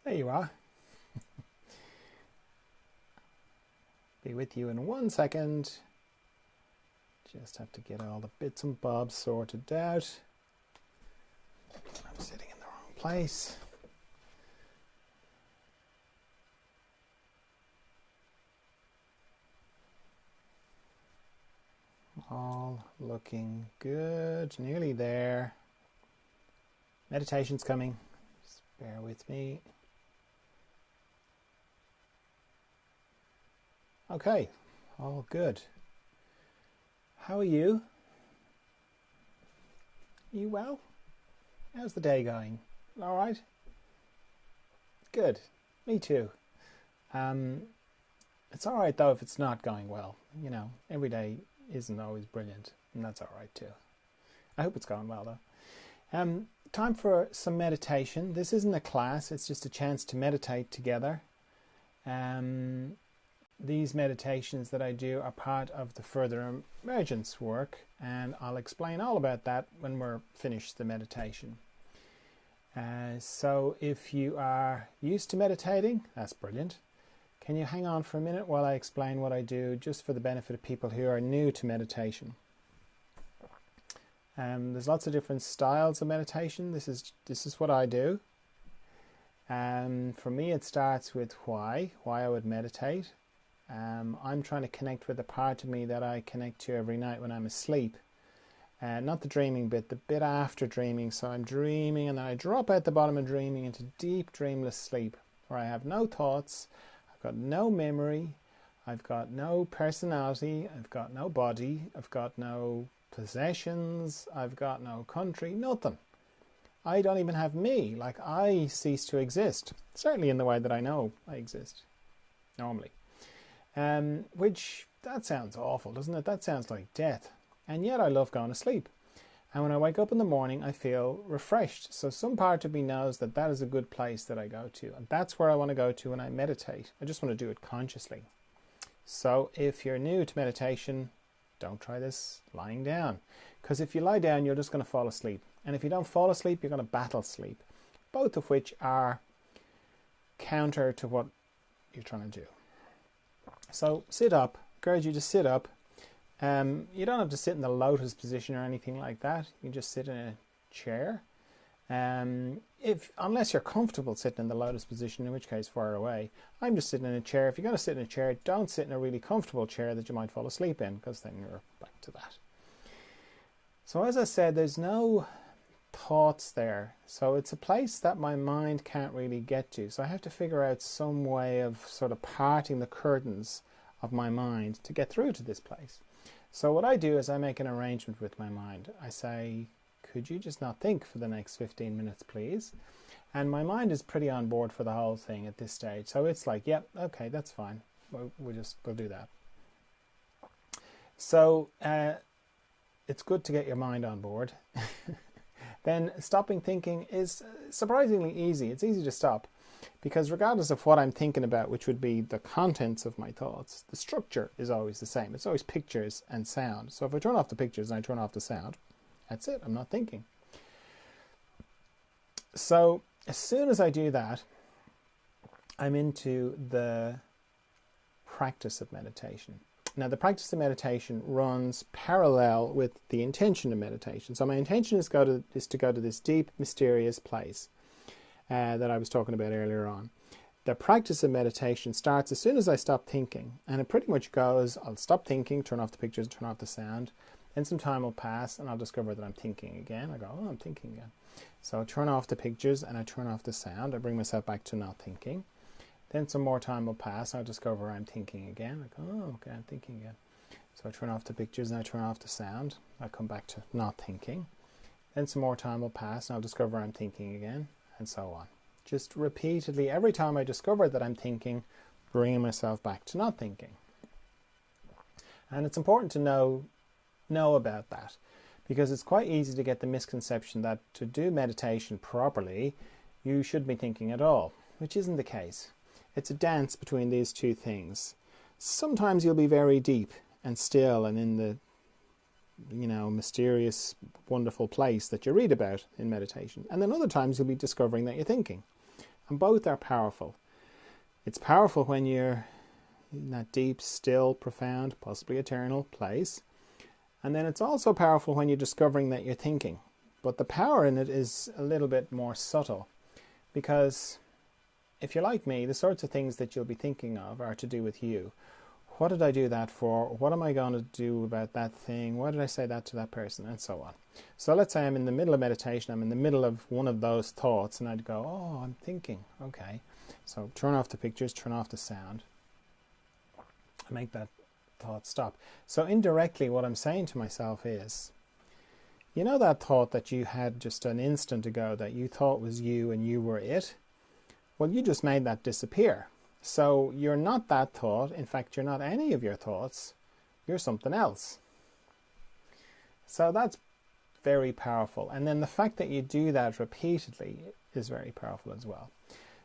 There you are. Be with you in 1 second. Just have to get all the bits and bobs sorted out. I'm sitting in the wrong place. All looking good. Nearly there. Meditation's coming. Just bear with me. Okay, all good. How are you? Are you well? How's the day going? All right? Good. Me too. It's all right though if it's not going well. You know, every day isn't always brilliant, and that's all right too. I hope it's going well though. Time for some meditation. This isn't a class, it's just a chance to meditate together. These meditations that I do are part of the further emergence work, and I'll explain all about that when we're finished the meditation. So if you are used to meditating, that's brilliant. Can you hang on for a minute while I explain what I do, just for the benefit of people who are new to meditation? There's lots of different styles of meditation. This is what I do. For me, it starts with why I would meditate. I'm trying to connect with a part of me that I connect to every night when I'm asleep. Not the dreaming bit, the bit after dreaming. So I'm dreaming and then I drop out the bottom of dreaming into deep dreamless sleep, where I have no thoughts, I've got no memory, I've got no personality, I've got no body, I've got no possessions, I've got no country, nothing. I don't even have me, like I cease to exist, certainly in the way that I know I exist normally. Which, that sounds awful, doesn't it? That sounds like death. And yet I love going to sleep. And when I wake up in the morning, I feel refreshed. So some part of me knows that that is a good place that I go to. And that's where I want to go to when I meditate. I just want to do it consciously. So if you're new to meditation, don't try this lying down. Because if you lie down, you're just going to fall asleep. And if you don't fall asleep, you're going to battle sleep. Both of which are counter to what you're trying to do. So sit up. I encourage you to sit up. You don't have to sit in the lotus position or anything like that. You can just sit in a chair. Unless you're comfortable sitting in the lotus position, in which case far away. I'm just sitting in a chair. If you're going to sit in a chair, don't sit in a really comfortable chair that you might fall asleep in, because then you're back to that. So as I said, there's no thoughts there. So it's a place that my mind can't really get to. So I have to figure out some way of sort of parting the curtains of my mind to get through to this place. So what I do is I make an arrangement with my mind. I say, could you just not think for the next 15 minutes, please? And my mind is pretty on board for the whole thing at this stage. So it's like, yep, okay, that's fine. We'll do that. So it's good to get your mind on board. Then stopping thinking is surprisingly easy. It's easy to stop, because regardless of what I'm thinking about, which would be the contents of my thoughts, the structure is always the same. It's always pictures and sound. So if I turn off the pictures and I turn off the sound, that's it. I'm not thinking. So as soon as I do that, I'm into the practice of meditation. Now, the practice of meditation runs parallel with the intention of meditation. So my intention is to go to this deep, mysterious place that I was talking about earlier on. The practice of meditation starts as soon as I stop thinking. And it pretty much goes, I'll stop thinking, turn off the pictures, turn off the sound. Then some time will pass and I'll discover that I'm thinking again. I go, oh, I'm thinking again. So I turn off the pictures and I turn off the sound. I bring myself back to not thinking. Then some more time will pass and I'll discover I'm thinking again. I go, oh, okay, I'm thinking again. So I turn off the pictures and I turn off the sound. I come back to not thinking. Then some more time will pass and I'll discover I'm thinking again, and so on. Just repeatedly, every time I discover that I'm thinking, bringing myself back to not thinking. And it's important to know about that, because it's quite easy to get the misconception that to do meditation properly, you shouldn't be thinking at all, which isn't the case. It's a dance between these two things. Sometimes you'll be very deep and still and in the, mysterious, wonderful place that you read about in meditation. And then other times you'll be discovering that you're thinking. And both are powerful. It's powerful when you're in that deep, still, profound, possibly eternal place. And then it's also powerful when you're discovering that you're thinking. But the power in it is a little bit more subtle. Because if you're like me, the sorts of things that you'll be thinking of are to do with you. What did I do that for? What am I going to do about that thing? Why did I say that to that person? And so on. So let's say I'm in the middle of meditation. I'm in the middle of one of those thoughts. And I'd go, oh, I'm thinking. Okay. So turn off the pictures, turn off the sound. And make that thought stop. So indirectly what I'm saying to myself is, you know that thought that you had just an instant ago that you thought was you and you were it? Well, you just made that disappear. So you're not that thought. In fact, you're not any of your thoughts. You're something else. So that's very powerful. And then the fact that you do that repeatedly is very powerful as well.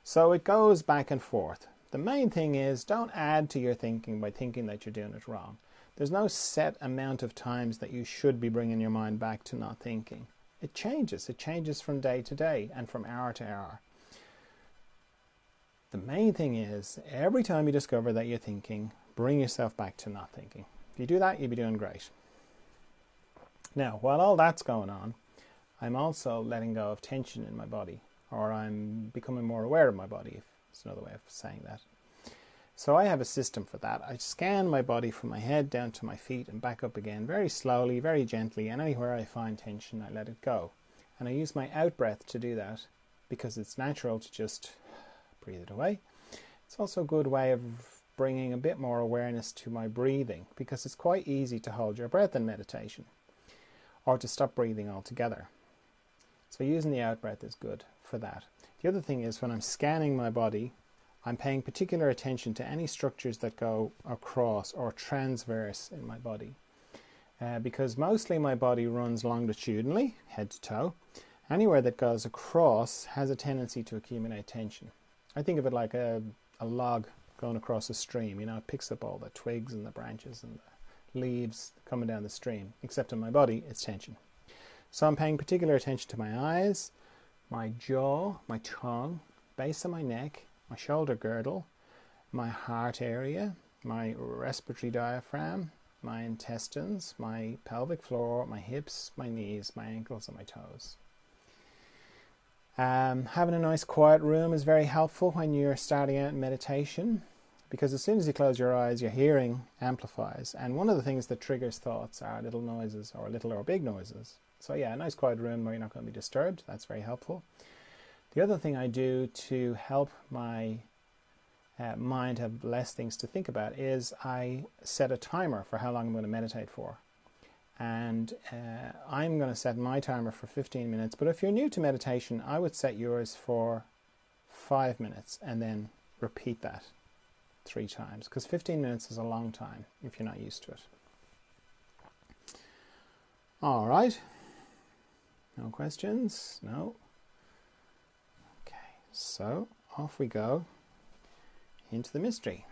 So it goes back and forth. The main thing is don't add to your thinking by thinking that you're doing it wrong. There's no set amount of times that you should be bringing your mind back to not thinking. It changes. It changes from day to day and from hour to hour. The main thing is, every time you discover that you're thinking, bring yourself back to not thinking. If you do that, you'll be doing great. Now, while all that's going on, I'm also letting go of tension in my body, or I'm becoming more aware of my body, if it's another way of saying that. So I have a system for that. I scan my body from my head down to my feet and back up again, very slowly, very gently, and anywhere I find tension, I let it go. And I use my out-breath to do that, because it's natural to just breathe it away. It's also a good way of bringing a bit more awareness to my breathing, because it's quite easy to hold your breath in meditation or to stop breathing altogether. So using the out-breath is good for that. The other thing is, when I'm scanning my body, I'm paying particular attention to any structures that go across or transverse in my body, because mostly my body runs longitudinally, head to toe. Anywhere that goes across has a tendency to accumulate tension. I think of it like a log going across a stream. You know, it picks up all the twigs and the branches and the leaves coming down the stream. Except in my body, it's tension. So I'm paying particular attention to my eyes, my jaw, my tongue, base of my neck, my shoulder girdle, my heart area, my respiratory diaphragm, my intestines, my pelvic floor, my hips, my knees, my ankles, and my toes. Having a nice quiet room is very helpful when you're starting out in meditation, because as soon as you close your eyes, your hearing amplifies. And one of the things that triggers thoughts are little noises, or little or big noises. So yeah, a nice quiet room where you're not going to be disturbed. That's very helpful. The other thing I do to help my mind have less things to think about is I set a timer for how long I'm going to meditate for. And I'm going to set my timer for 15 minutes. But if you're new to meditation, I would set yours for 5 minutes and then repeat that 3 times. Because 15 minutes is a long time if you're not used to it. All right. No questions? No. Okay, so off we go into the mystery.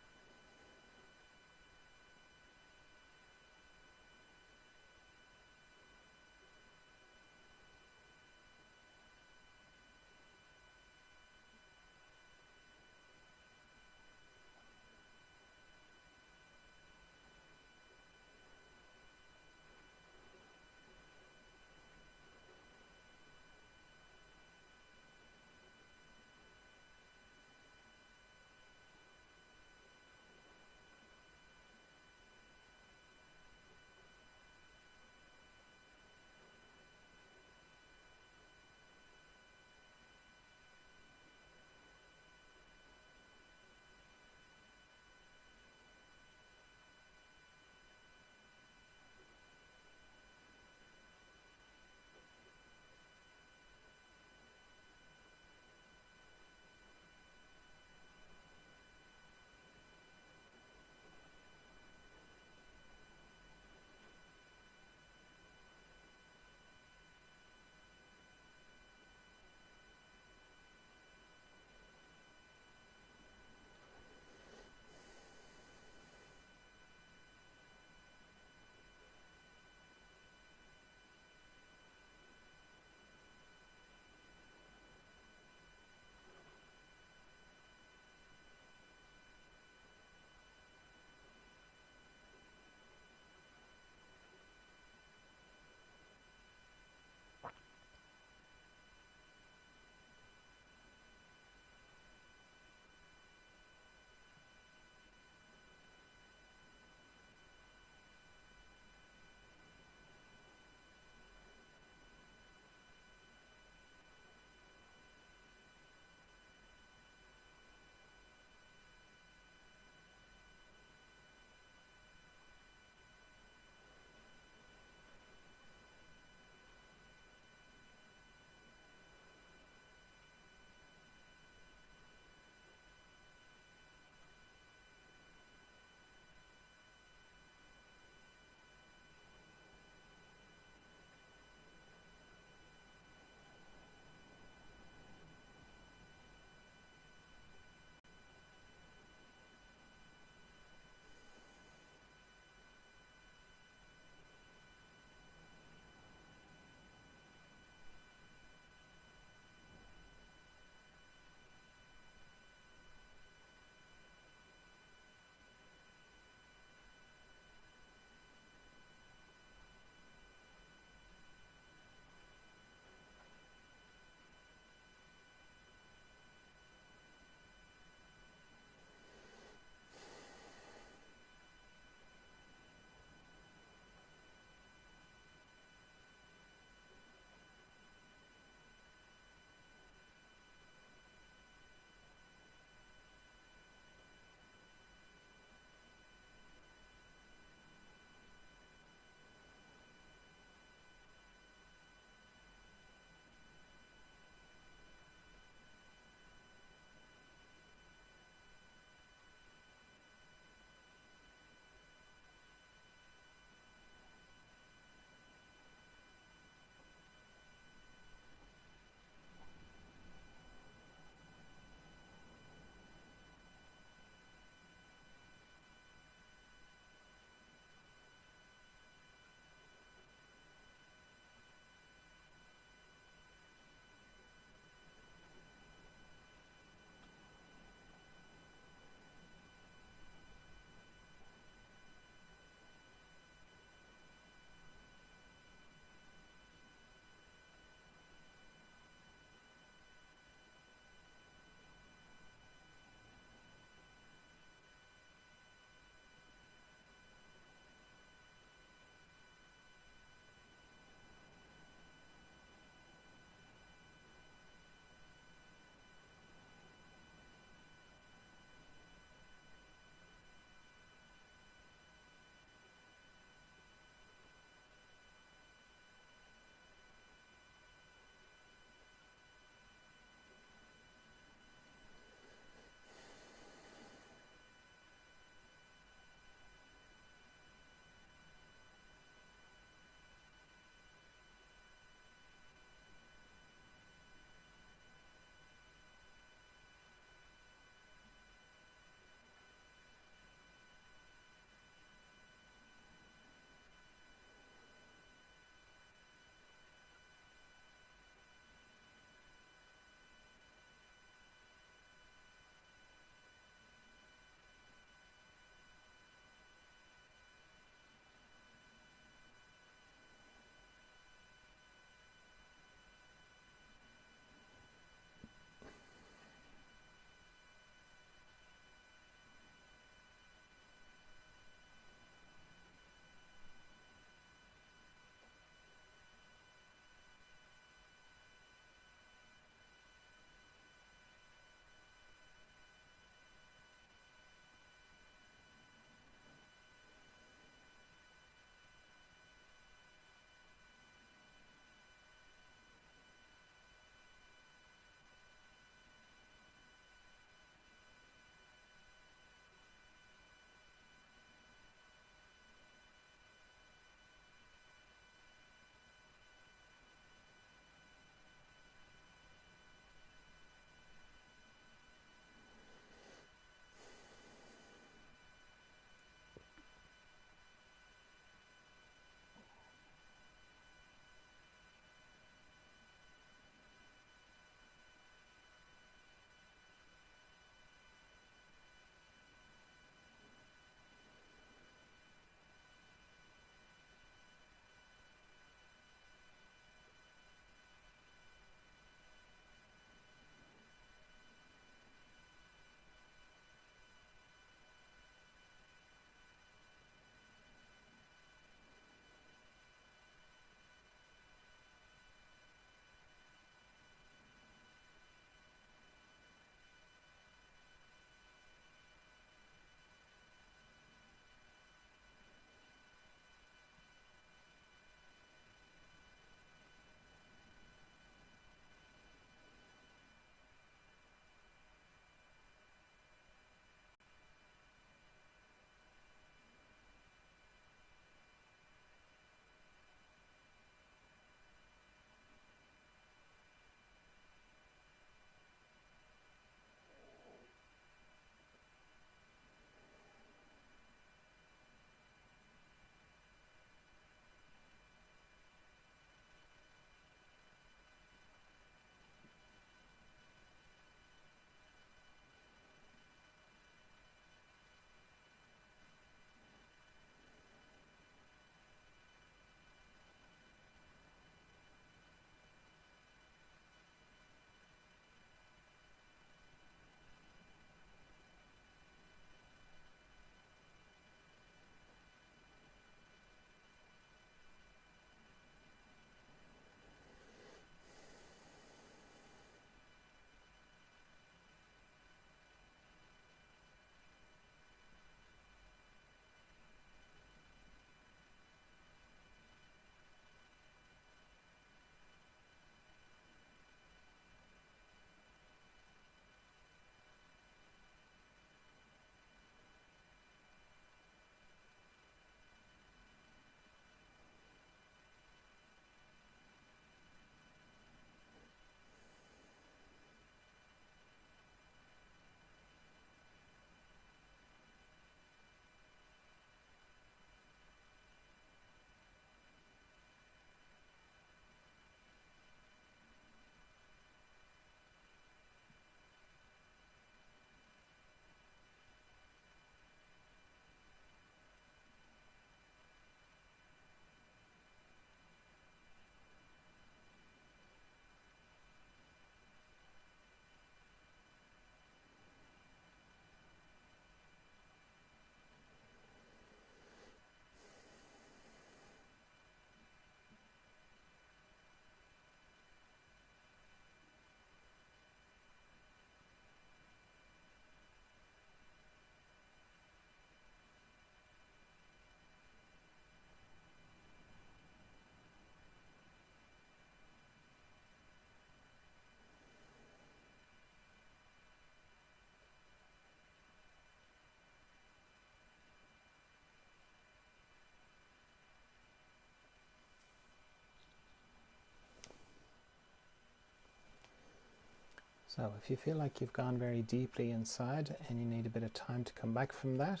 So if you feel like you've gone very deeply inside and you need a bit of time to come back from that,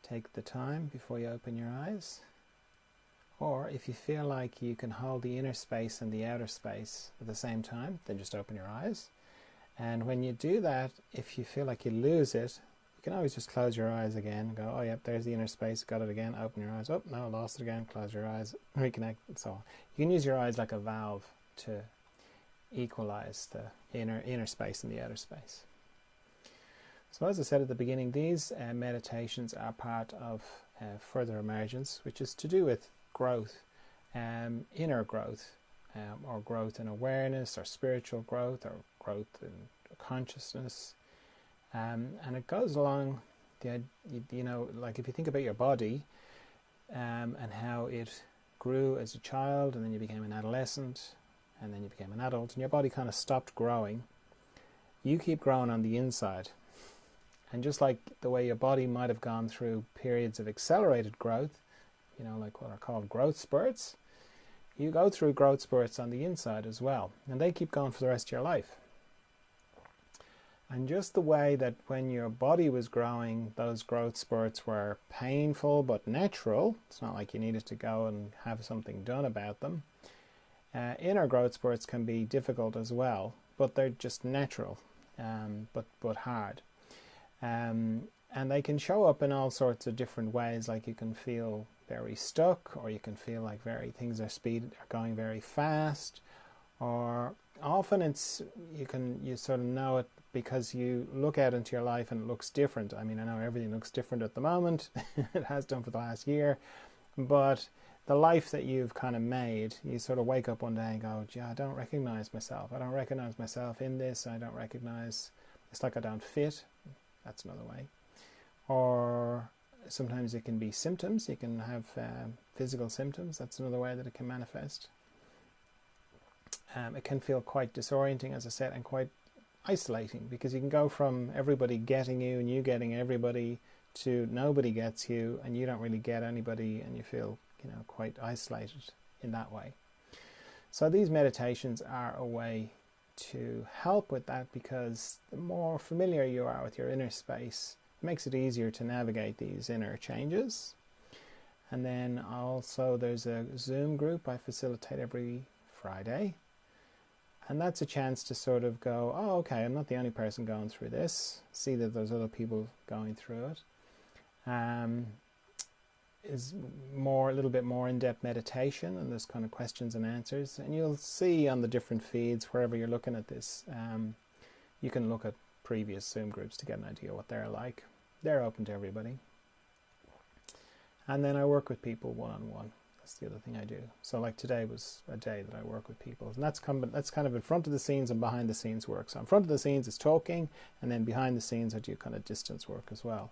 take the time before you open your eyes. Or if you feel like you can hold the inner space and the outer space at the same time, then just open your eyes. And when you do that, if you feel like you lose it, you can always just close your eyes again and go, oh yep, there's the inner space, got it again, open your eyes, oh no, lost it again, close your eyes, reconnect, and so on. You can use your eyes like a valve to equalize the inner space and the outer space. So as I said at the beginning, these meditations are part of further emergence, which is to do with growth, inner growth, or growth in awareness, or spiritual growth, or growth in consciousness, and it goes along like if you think about your body and how it grew as a child, and then you became an adolescent, and then you became an adult, and your body kind of stopped growing. You keep growing on the inside. And just like the way your body might have gone through periods of accelerated growth, like what are called growth spurts, you go through growth spurts on the inside as well. And they keep going for the rest of your life. And just the way that when your body was growing, those growth spurts were painful but natural. It's not like you needed to go and have something done about them. Inner growth spurts can be difficult as well, but they're just natural, but hard. And they can show up in all sorts of different ways. Like you can feel very stuck, or you can feel like things are going very fast, or often you sort of know it because you look out into your life and it looks different. I mean, I know everything looks different at the moment. It has done for the last year, but the life that you've kind of made, you sort of wake up one day and go, gee, I don't recognize myself. I don't recognize myself in this. I don't recognize, it's like I don't fit. That's another way. Or sometimes it can be symptoms. You can have physical symptoms. That's another way that it can manifest. It can feel quite disorienting, as I said, and quite isolating, because you can go from everybody getting you and you getting everybody to nobody gets you and you don't really get anybody, and you feel quite isolated in that way. So these meditations are a way to help with that, because the more familiar you are with your inner space, it makes it easier to navigate these inner changes. And then also there's a Zoom group I facilitate every Friday, and that's a chance to sort of go, oh okay, I'm not the only person going through this, see that there's other people going through it. Is a little bit more in-depth meditation, and there's kind of questions and answers, and you'll see on the different feeds wherever you're looking at this, you can look at previous Zoom groups to get an idea what they're like. They're open to everybody. And then I work with people one-on-one. That's the other thing I do. So like today was a day that I work with people, and that's kind of in front of the scenes and behind the scenes work. So in front of the scenes it's talking, and then behind the scenes I do kind of distance work as well.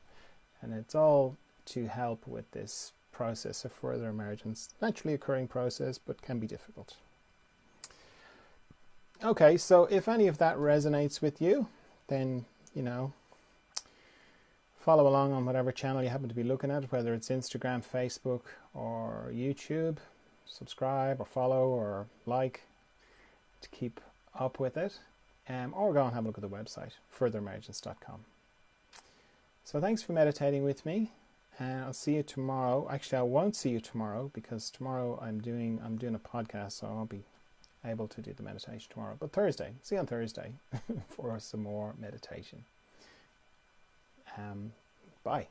And it's all to help with this process of further emergence. Naturally occurring process, but can be difficult. Okay, so if any of that resonates with you, then, follow along on whatever channel you happen to be looking at, whether it's Instagram, Facebook, or YouTube. Subscribe or follow or like to keep up with it. Or go and have a look at the website, furtheremergence.com. So thanks for meditating with me. And I'll see you tomorrow. Actually, I won't see you tomorrow, because tomorrow I'm doing a podcast, so I won't be able to do the meditation tomorrow. But Thursday, see you on Thursday for some more meditation. Bye.